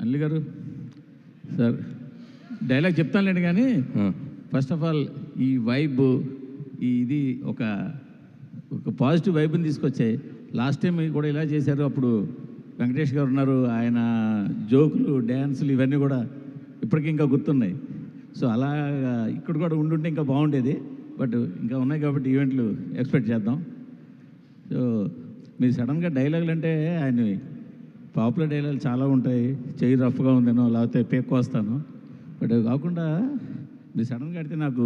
అనిల్ గారు sir dialogue చెప్తానులేండి, కానీ first of all ఈ వైబ్ ఇది ఒక పాజిటివ్ వైబ్ని తీసుకొచ్చాయి. లాస్ట్ టైం కూడా ఇలా చేశారు, అప్పుడు వెంకటేష్ గారు ఉన్నారు, ఆయన జోకులు డ్యాన్సులు ఇవన్నీ కూడా ఇప్పటికీ ఇంకా గుర్తున్నాయి. సో అలా ఇక్కడ కూడా ఉండుంటే ఇంకా బాగుండేది, బట్ ఇంకా ఉన్నాయి కాబట్టి ఈవెంట్లు ఎక్స్పెక్ట్ చేద్దాం. సో మీరు సడన్గా డైలాగులు అంటే ఆయన పాపులర్ డైలాగులు చాలా ఉంటాయి, చెయ్యి రఫ్గా ఉందేనో లేకపోతే పేక్కు వస్తాను, బట్ కాకుండా మీరు సడన్గా అడిగితే నాకు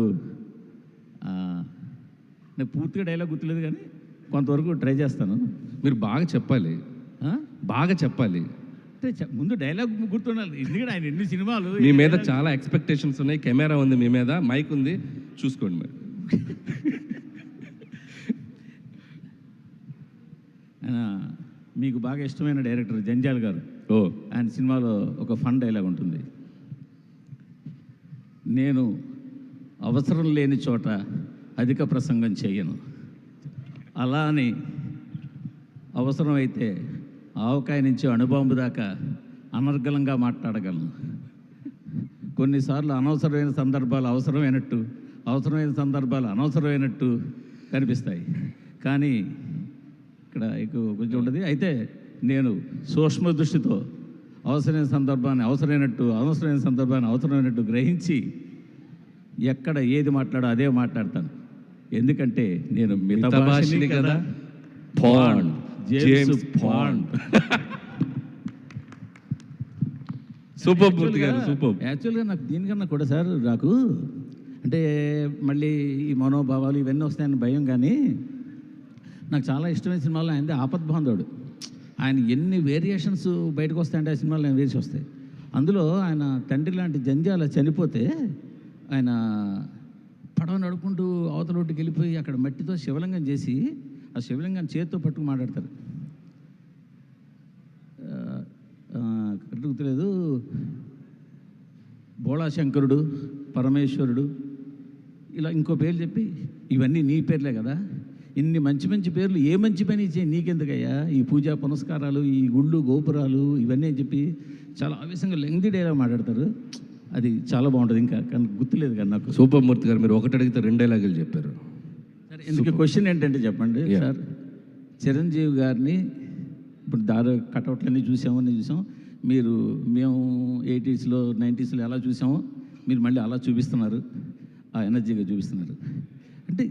పూర్తిగా డైలాగ్ గుర్తులేదు, కానీ కొంతవరకు ట్రై చేస్తాను. మీరు బాగా చెప్పాలి, బాగా చెప్పాలి అంటే ముందు డైలాగ్ గుర్తుండాలి, ఎందుకంటే ఆయన ఎన్ని సినిమాలు. మీ మీద చాలా ఎక్స్పెక్టేషన్స్ ఉన్నాయి, కెమెరా ఉంది మీ మీద, మైక్ ఉంది, చూసుకోండి మరి. మీకు బాగా ఇష్టమైన డైరెక్టర్ జంజాల్ గారు. ఓ, ఆయన సినిమాలో ఒక ఫన్ డైలాగ్ ఉంటుంది, నేను అవసరం లేని చోట అధిక ప్రసంగం చేయను, అలా అని అవసరమైతే ఆవకాయ నుంచి అణుబాంబు దాకా అనర్గళంగా మాట్లాడగలను. కొన్నిసార్లు అనవసరమైన సందర్భాలు అవసరమైనట్టు, అవసరమైన సందర్భాలు అనవసరమైనట్టు కనిపిస్తాయి, కానీ ఇక్కడ కొంచెం ఉంటుంది. అయితే నేను సూక్ష్మ దృష్టితో అవసరమైన సందర్భాన్ని అవసరమైనట్టు, అవసరమైన సందర్భాన్ని అవసరమైనట్టు గ్రహించి ఎక్కడ ఏది మాట్లాడో అదే మాట్లాడతాను, ఎందుకంటే నేను మితభాషిని కదా. Bond, James bond. సూపర్ మూర్తి గారు, సూపర్. యాక్చువల్గా నాకు దీనికన్నా కూడా సార్, నాకు అంటే మళ్ళీ ఈ మనోభావాలు ఇవన్నీ వస్తాయని భయం, కానీ నాకు చాలా ఇష్టమైన సినిమాలో ఆయనది ఆపద్బాంధవుడు. ఆయన ఎన్ని వేరియేషన్స్ బయటకు వస్తాయంటే ఆ సినిమాలో ఆయన వేసి వస్తాయి. అందులో ఆయన తండ్రి లాంటి జంజాల చనిపోతే ఆయన పడవ నడుపుకుంటూ అవతల ఒడ్డుకి వెళ్ళిపోయి అక్కడ మట్టితో శివలింగం చేసి ఆ శివలింగాన్ని చేతితో పట్టుకు మాట్లాడతారు. గుర్తులేదు, బోళాశంకరుడు, పరమేశ్వరుడు, ఇలా ఇంకో పేర్లు చెప్పి ఇవన్నీ నీ పేర్లే కదా, ఇన్ని మంచి మంచి పేర్లు ఏ మంచి పని ఇచ్చే నీకెందుకయ్యా, ఈ పూజా పునస్కారాలు, ఈ గుళ్ళు గోపురాలు ఇవన్నీ అని చెప్పి చాలా ఆవేశంగా లెంగ్తీ డైలాగ్ మాట్లాడతారు. అది చాలా బాగుంటుంది, ఇంకా కానీ గుర్తులేదు కానీ నాకు. సూపర్ మూర్తి గారు, మీరు ఒకటి అడిగితే 2 డైలాగులు చెప్పారు. సరే, ఇందుకు క్వశ్చన్ ఏంటంటే చెప్పండి సార్, చిరంజీవి గారిని ఇప్పుడు కటౌట్లన్నీ చూసాం, మేము 80s 90s ఎలా చూసామో మీరు మళ్ళీ అలా చూపిస్తున్నారు, ఆ ఎనర్జీగా చూపిస్తున్నారు. అంటే